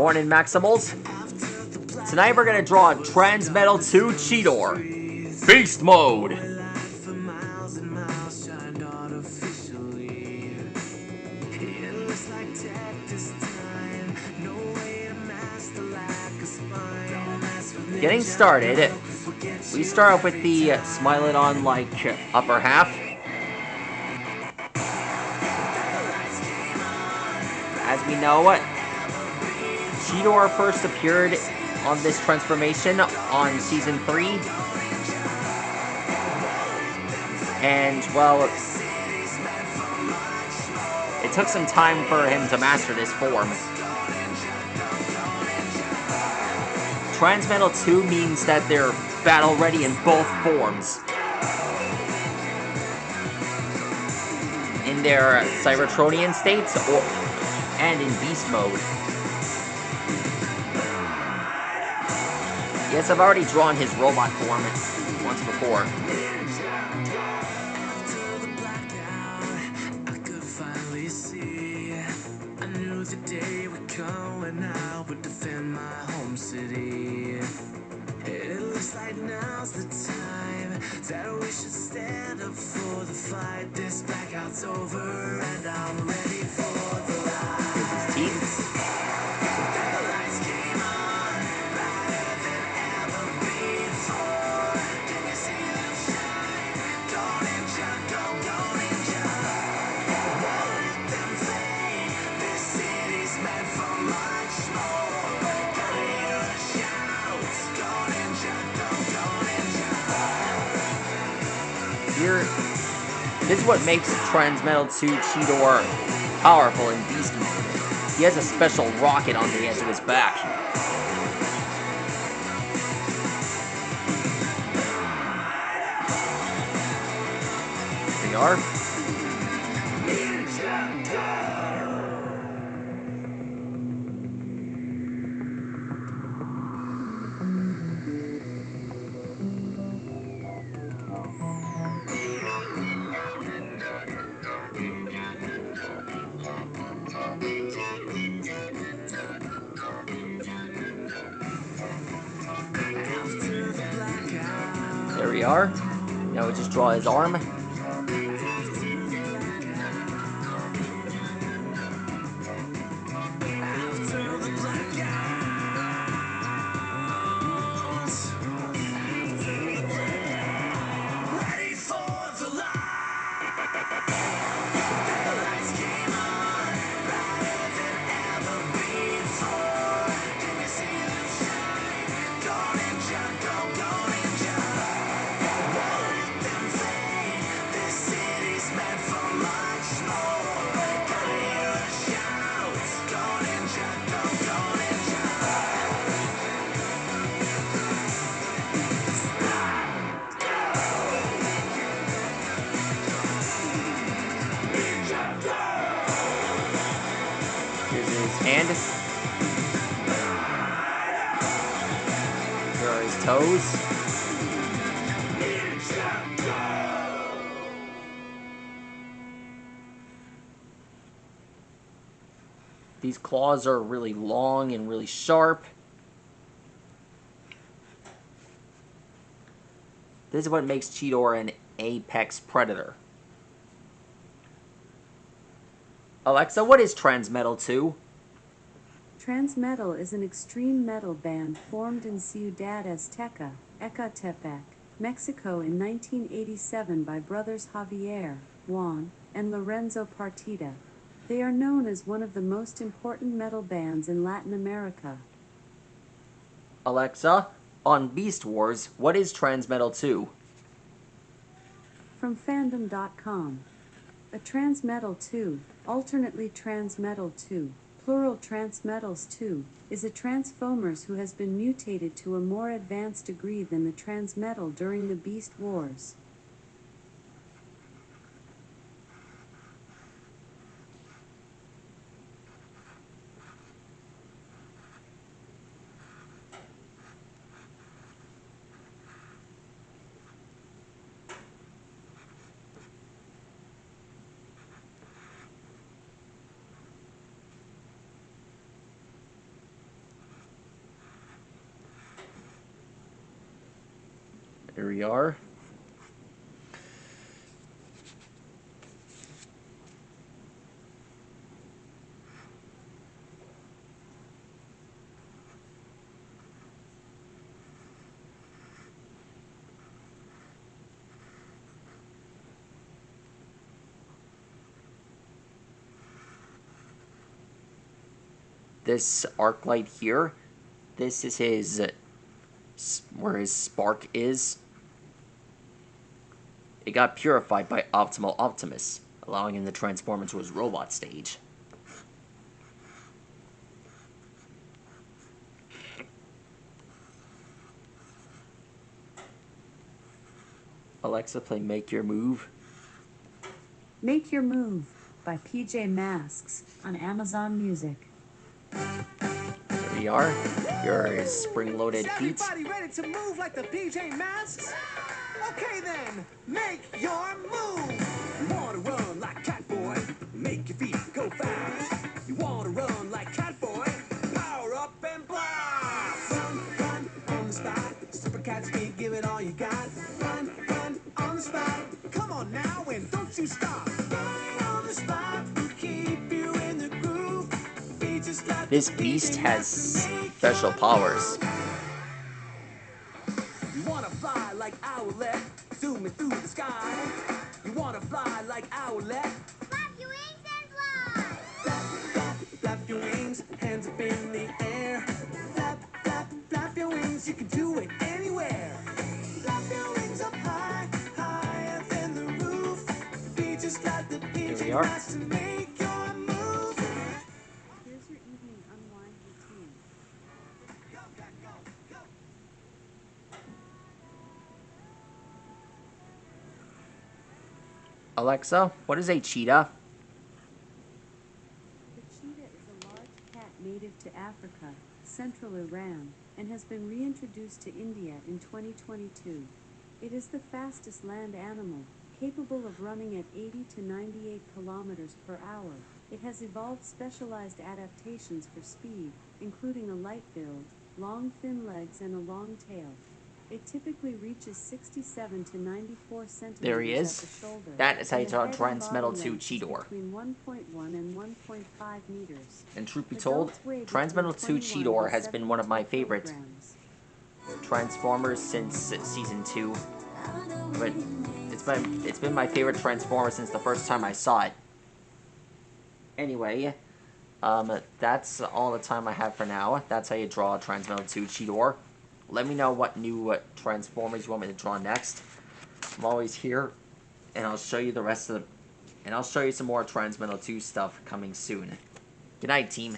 Morning, Maximals. Tonight we're gonna draw Transmetal 2 Cheetor. Beast Mode. Getting started, we start off with the Smile It On like upper half. As we know, Cheetor first appeared on this transformation on Season 3. And, well, it took some time for him to master this form. Transmetal 2 means that they're battle ready in both forms. In their Cybertronian states and in Beast Mode. Yes, I've already drawn his robot form once before. Now's the time that we should stand up for the fight. This blackout's over and I'm ready for the light. Here's his teeth. The lights came on brighter than ever before. Can you see them shine? Go ninja, go ninja. Let them fade. This city's meant for much more. Can you hear the shouts? Go ninja, go ninja. Here, this is what makes Transmetal 2 Cheetor powerful in Beast Mode. He has a special rocket on the edge of his back. Here we are. There we are. Now we just draw his arm. Here's his hand. Here are his toes. These claws are really long and really sharp. This is what makes Cheetor an apex predator. Alexa, what is Transmetal 2? Transmetal is an extreme metal band formed in Ciudad Azteca, Ecatepec, Mexico in 1987 by brothers Javier, Juan, and Lorenzo Partida. They are known as one of the most important metal bands in Latin America. Alexa, on Beast Wars, what is Transmetal 2? From fandom.com. A Transmetal 2, alternately Transmetal 2, plural Transmetals 2, is a Transformers who has been mutated to a more advanced degree than the Transmetal during the Beast Wars. Here we are. This arc light here, this is his, where his spark is. It got purified by Optimal Optimus, allowing him to transform into his robot stage. Alexa, play Make Your Move. Make Your Move by PJ Masks on Amazon Music. Here we are. Here is spring-loaded beats. Everybody ready to move like the PJ Masks? Okay then, make your move. You wanna run like Catboy? Make your feet go fast. You wanna run like Catboy? Power up and blast. Run on the spot. Super cat speed, give it all you got. Run on the spot. Come on now and don't you stop. Run on the spot. Keep you in the groove. Be just like This beast has special powers. You wanna fly like Owlet, zooming through the sky. You wanna fly like Owlet. Flap your wings and fly! Flap, flap, flap your wings, hands up in the air. Flap, flap, flap your wings, you can do it anywhere. Flap your wings up high, higher than the roof. Be just like the Here we PJ are. Masks and make your move. Here's your evening unwind routine. Go, go, go, go. Alexa, what is a cheetah? The cheetah is a large cat native to Africa, central Iran, and has been reintroduced to India in 2022. It is the fastest land animal, capable of running at 80 to 98 kilometers per hour. It has evolved specialized adaptations for speed, including a light build, long thin legs, and a long tail. It typically reaches 67 to 94 centimeters There he at is. the shoulder. That is how you and the draw head and body Transmetal 2 length is Cheetor. between 1.1 and 1.5 meters. And truth be told, Adults weigh Transmetal 2 between Cheetor 21 has to been one of my 72 favorite kilograms. Transformers since season 2. But it's been my favorite Transformer since the first time I saw it. Anyway, that's all the time I have for now. That's how you draw Transmetal 2 Cheetor. Let me know what new Transformers you want me to draw next. I'm always here, and I'll show you the rest of the... And I'll show you some more Transmetal 2 stuff coming soon. Good night, team.